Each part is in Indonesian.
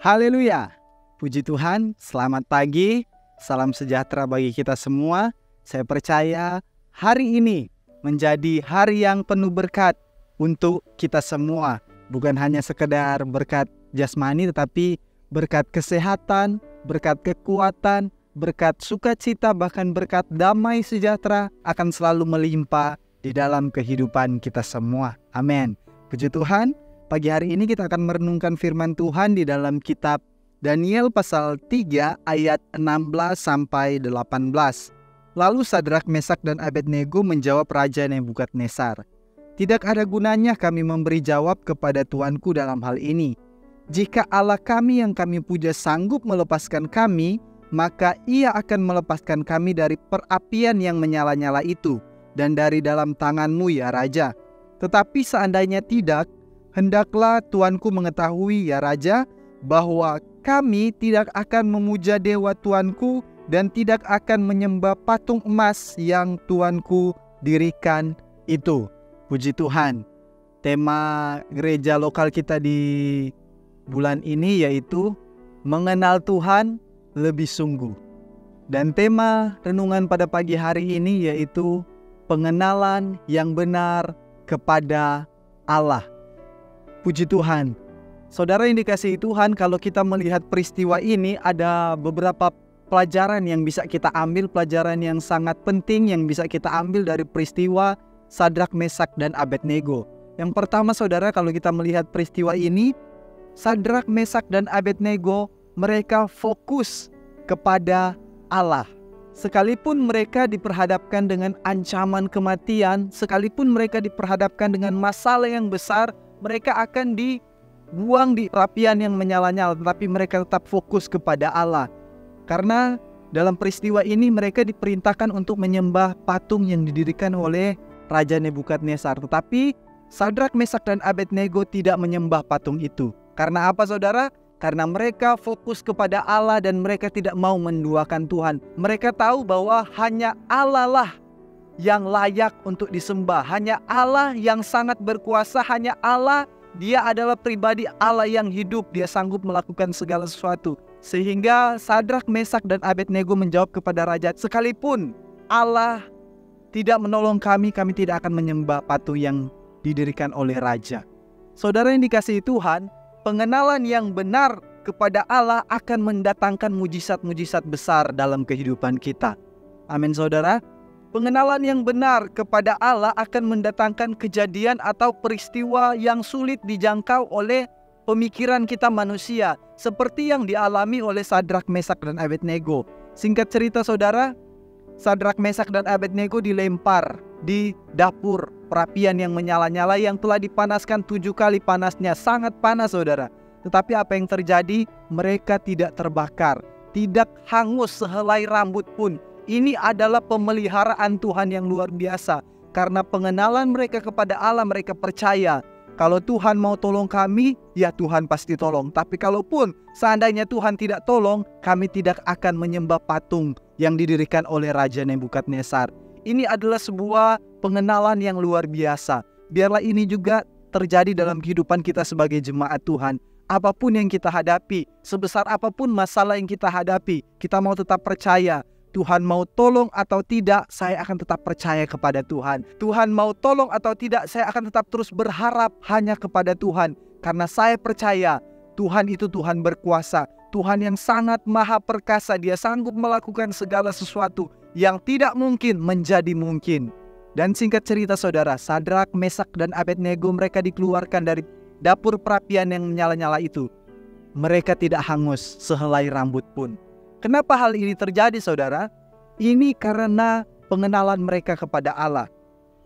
Haleluya. Puji Tuhan, selamat pagi, salam sejahtera bagi kita semua. Saya percaya hari ini menjadi hari yang penuh berkat untuk kita semua. Bukan hanya sekedar berkat jasmani, tetapi berkat kesehatan, berkat kekuatan, berkat sukacita, bahkan berkat damai sejahtera akan selalu melimpah di dalam kehidupan kita semua. Amin. Puji Tuhan, pagi hari ini kita akan merenungkan firman Tuhan di dalam kitab Daniel pasal 3 ayat 16 sampai 18. Lalu Sadrak, Mesak, dan Abednego menjawab Raja Nebukadnezar, "Tidak ada gunanya kami memberi jawab kepada Tuanku dalam hal ini. Jika Allah kami yang kami puja sanggup melepaskan kami, maka Ia akan melepaskan kami dari perapian yang menyala-nyala itu dan dari dalam tanganmu, ya Raja. Tetapi seandainya tidak, hendaklah Tuanku mengetahui, ya Raja, bahwa kami tidak akan memuja dewa Tuanku dan tidak akan menyembah patung emas yang Tuanku dirikan itu." Puji Tuhan. Tema gereja lokal kita di bulan ini yaitu mengenal Tuhan lebih sungguh. Dan tema renungan pada pagi hari ini yaitu pengenalan yang benar kepada Allah. Puji Tuhan. Saudara yang dikasihi Tuhan, kalau kita melihat peristiwa ini ada beberapa pelajaran yang bisa kita ambil, pelajaran yang sangat penting yang bisa kita ambil dari peristiwa Sadrak, Mesak, dan Abednego. Yang pertama saudara, kalau kita melihat peristiwa ini, Sadrak, Mesak, dan Abednego mereka fokus kepada Allah. Sekalipun mereka diperhadapkan dengan ancaman kematian, sekalipun mereka diperhadapkan dengan masalah yang besar, mereka akan dibuang di perapian yang menyala-nyala, tetapi mereka tetap fokus kepada Allah. Karena dalam peristiwa ini mereka diperintahkan untuk menyembah patung yang didirikan oleh Raja Nebukadnezar. Tetapi Sadrak, Mesak, dan Abednego tidak menyembah patung itu. Karena apa saudara? Karena mereka fokus kepada Allah dan mereka tidak mau menduakan Tuhan. Mereka tahu bahwa hanya Allah lah yang layak untuk disembah. Hanya Allah yang sangat berkuasa. Hanya Allah, Dia adalah pribadi Allah yang hidup. Dia sanggup melakukan segala sesuatu. Sehingga Sadrak, Mesak, dan Abednego menjawab kepada raja, "Sekalipun Allah tidak menolong kami, kami tidak akan menyembah patung yang didirikan oleh raja." Saudara yang dikasihi Tuhan, pengenalan yang benar kepada Allah akan mendatangkan mujizat-mujizat besar dalam kehidupan kita. Amin saudara. Pengenalan yang benar kepada Allah akan mendatangkan kejadian atau peristiwa yang sulit dijangkau oleh pemikiran kita manusia, seperti yang dialami oleh Sadrak, Mesak, dan Abednego. Singkat cerita saudara, Sadrak, Mesak, dan Abednego dilempar di dapur perapian yang menyala-nyala yang telah dipanaskan 7 kali panasnya. Sangat panas saudara. Tetapi apa yang terjadi? Mereka tidak terbakar, tidak hangus sehelai rambut pun. Ini adalah pemeliharaan Tuhan yang luar biasa. Karena pengenalan mereka kepada Allah, mereka percaya kalau Tuhan mau tolong kami, ya Tuhan pasti tolong. Tapi kalaupun seandainya Tuhan tidak tolong, kami tidak akan menyembah patung yang didirikan oleh Raja Nebukadnezar. Ini adalah sebuah pengenalan yang luar biasa. Biarlah ini juga terjadi dalam kehidupan kita sebagai jemaat Tuhan. Apapun yang kita hadapi, sebesar apapun masalah yang kita hadapi, kita mau tetap percaya Tuhan mau tolong atau tidak, saya akan tetap percaya kepada Tuhan. Tuhan mau tolong atau tidak, saya akan tetap terus berharap hanya kepada Tuhan. Karena saya percaya Tuhan itu Tuhan berkuasa. Tuhan yang sangat maha perkasa. Dia sanggup melakukan segala sesuatu yang tidak mungkin menjadi mungkin. Dan singkat cerita saudara, Sadrak, Mesak, dan Abednego mereka dikeluarkan dari dapur perapian yang menyala-nyala itu. Mereka tidak hangus sehelai rambut pun. Kenapa hal ini terjadi saudara? Ini karena pengenalan mereka kepada Allah.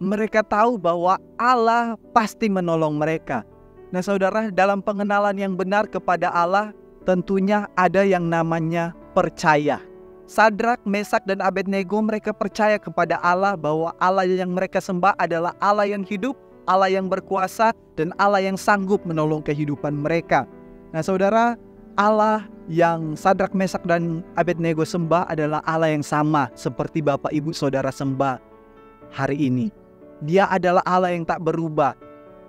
Mereka tahu bahwa Allah pasti menolong mereka. Nah saudara, dalam pengenalan yang benar kepada Allah, tentunya ada yang namanya percaya. Sadrak, Mesak, dan Abednego mereka percaya kepada Allah bahwa Allah yang mereka sembah adalah Allah yang hidup, Allah yang berkuasa, dan Allah yang sanggup menolong kehidupan mereka. Nah saudara, Allah yang Sadrak, Mesak, dan Abednego sembah adalah Allah yang sama seperti Bapak Ibu Saudara sembah hari ini. Dia adalah Allah yang tak berubah.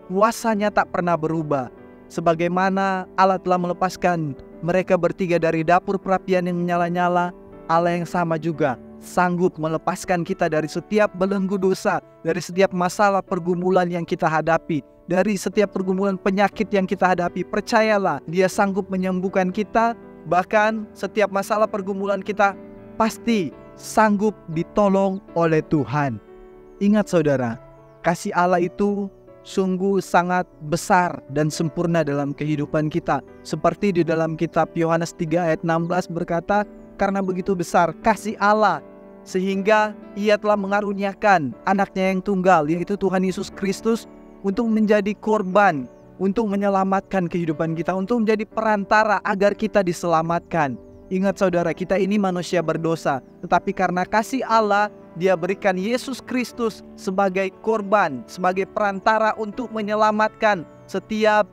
Kuasanya tak pernah berubah. Sebagaimana Allah telah melepaskan mereka bertiga dari dapur perapian yang menyala-nyala, Allah yang sama juga sanggup melepaskan kita dari setiap belenggu dosa, dari setiap masalah pergumulan yang kita hadapi, dari setiap pergumulan penyakit yang kita hadapi. Percayalah, Dia sanggup menyembuhkan kita. Bahkan setiap masalah pergumulan kita pasti sanggup ditolong oleh Tuhan. Ingat saudara, kasih Allah itu sungguh sangat besar dan sempurna dalam kehidupan kita. Seperti di dalam kitab Yohanes 3 ayat 16 berkata, karena begitu besar kasih Allah, sehingga Ia telah mengaruniakan anaknya yang tunggal, yaitu Tuhan Yesus Kristus, untuk menjadi korban, untuk menyelamatkan kehidupan kita, untuk menjadi perantara agar kita diselamatkan. Ingat saudara, kita ini manusia berdosa, tetapi karena kasih Allah, Dia berikan Yesus Kristus sebagai korban, sebagai perantara untuk menyelamatkan setiap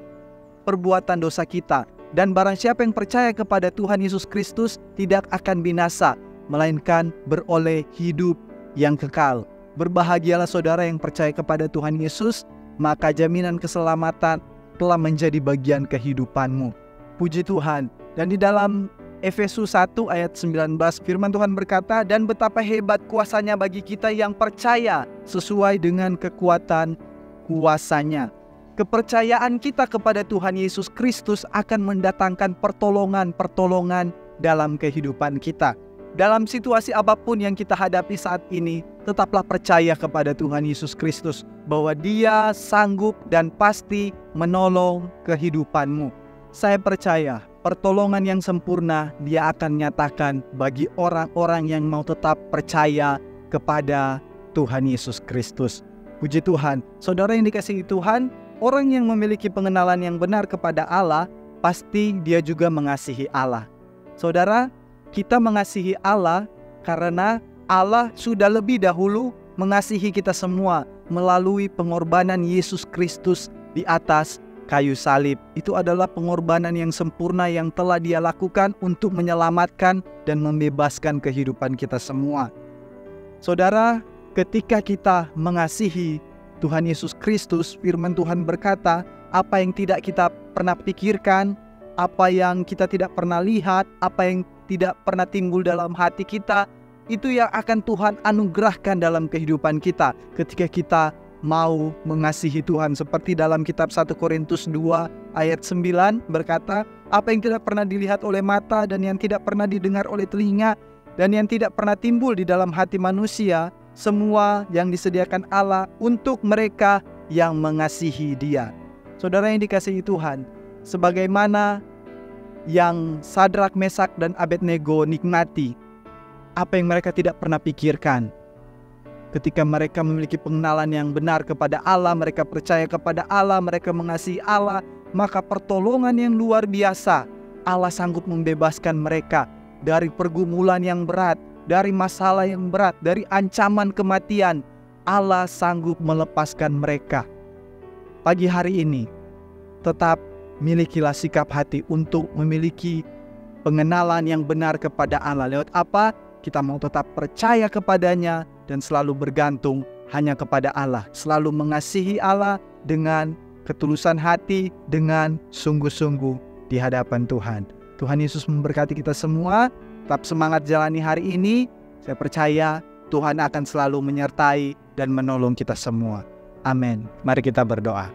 perbuatan dosa kita. Dan barang siapa yang percaya kepada Tuhan Yesus Kristus tidak akan binasa, melainkan beroleh hidup yang kekal. Berbahagialah saudara yang percaya kepada Tuhan Yesus, maka jaminan keselamatan telah menjadi bagian kehidupanmu. Puji Tuhan. Dan di dalam Efesus 1 ayat 19 firman Tuhan berkata, dan betapa hebat kuasanya bagi kita yang percaya sesuai dengan kekuatan kuasanya. Kepercayaan kita kepada Tuhan Yesus Kristus akan mendatangkan pertolongan-pertolongan dalam kehidupan kita. Dalam situasi apapun yang kita hadapi saat ini, tetaplah percaya kepada Tuhan Yesus Kristus bahwa Dia sanggup dan pasti menolong kehidupanmu. Saya percaya pertolongan yang sempurna Dia akan nyatakan bagi orang-orang yang mau tetap percaya kepada Tuhan Yesus Kristus. Puji Tuhan. Saudara yang dikasihi Tuhan, orang yang memiliki pengenalan yang benar kepada Allah, pasti dia juga mengasihi Allah. Saudara, kita mengasihi Allah karena Allah sudah lebih dahulu mengasihi kita semua melalui pengorbanan Yesus Kristus di atas kayu salib. Itu adalah pengorbanan yang sempurna yang telah Dia lakukan untuk menyelamatkan dan membebaskan kehidupan kita semua. Saudara, ketika kita mengasihi Tuhan Yesus Kristus, firman Tuhan berkata, apa yang tidak kita pernah pikirkan, apa yang kita tidak pernah lihat, apa yang tidak pernah timbul dalam hati kita, itu yang akan Tuhan anugerahkan dalam kehidupan kita ketika kita mau mengasihi Tuhan. Seperti dalam kitab 1 Korintus 2 ayat 9 berkata, apa yang tidak pernah dilihat oleh mata dan yang tidak pernah didengar oleh telinga dan yang tidak pernah timbul di dalam hati manusia, semua yang disediakan Allah untuk mereka yang mengasihi Dia. Saudara yang dikasihi Tuhan, sebagaimana yang Sadrak, Mesak, dan Abednego nikmati, apa yang mereka tidak pernah pikirkan. Ketika mereka memiliki pengenalan yang benar kepada Allah, mereka percaya kepada Allah, mereka mengasihi Allah, maka pertolongan yang luar biasa, Allah sanggup membebaskan mereka dari pergumulan yang berat, dari masalah yang berat, dari ancaman kematian. Allah sanggup melepaskan mereka. Pagi hari ini, tetap milikilah sikap hati untuk memiliki pengenalan yang benar kepada Allah. Lewat apa? Kita mau tetap percaya kepadanya dan selalu bergantung hanya kepada Allah. Selalu mengasihi Allah dengan ketulusan hati, dengan sungguh-sungguh di hadapan Tuhan. Tuhan Yesus memberkati kita semua. Tetap semangat jalani hari ini. Saya percaya Tuhan akan selalu menyertai dan menolong kita semua. Amin. Mari kita berdoa.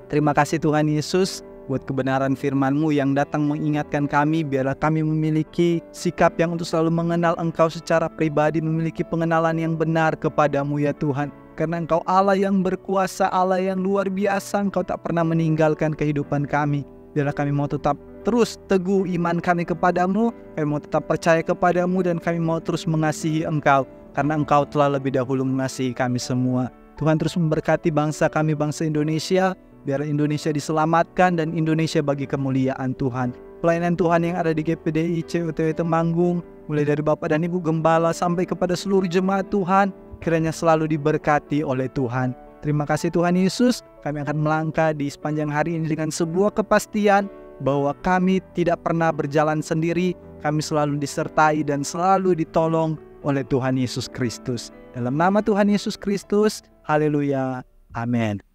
Terima kasih Tuhan Yesus buat kebenaran firman-Mu yang datang mengingatkan kami, biarlah kami memiliki sikap yang untuk selalu mengenal Engkau secara pribadi, memiliki pengenalan yang benar kepada-Mu ya Tuhan. Karena Engkau Allah yang berkuasa, Allah yang luar biasa, Engkau tak pernah meninggalkan kehidupan kami. Biarlah kami mau tetap terus teguh iman kami kepada-Mu, kami mau tetap percaya kepada-Mu, dan kami mau terus mengasihi Engkau, karena Engkau telah lebih dahulu mengasihi kami semua. Tuhan terus memberkati bangsa kami, bangsa Indonesia. Biar Indonesia diselamatkan dan Indonesia bagi kemuliaan Tuhan. Pelayanan Tuhan yang ada di GPDI COTW Temanggung, mulai dari Bapak dan Ibu Gembala sampai kepada seluruh jemaat Tuhan, kiranya selalu diberkati oleh Tuhan. Terima kasih Tuhan Yesus. Kami akan melangkah di sepanjang hari ini dengan sebuah kepastian bahwa kami tidak pernah berjalan sendiri. Kami selalu disertai dan selalu ditolong oleh Tuhan Yesus Kristus. Dalam nama Tuhan Yesus Kristus, haleluya, amin.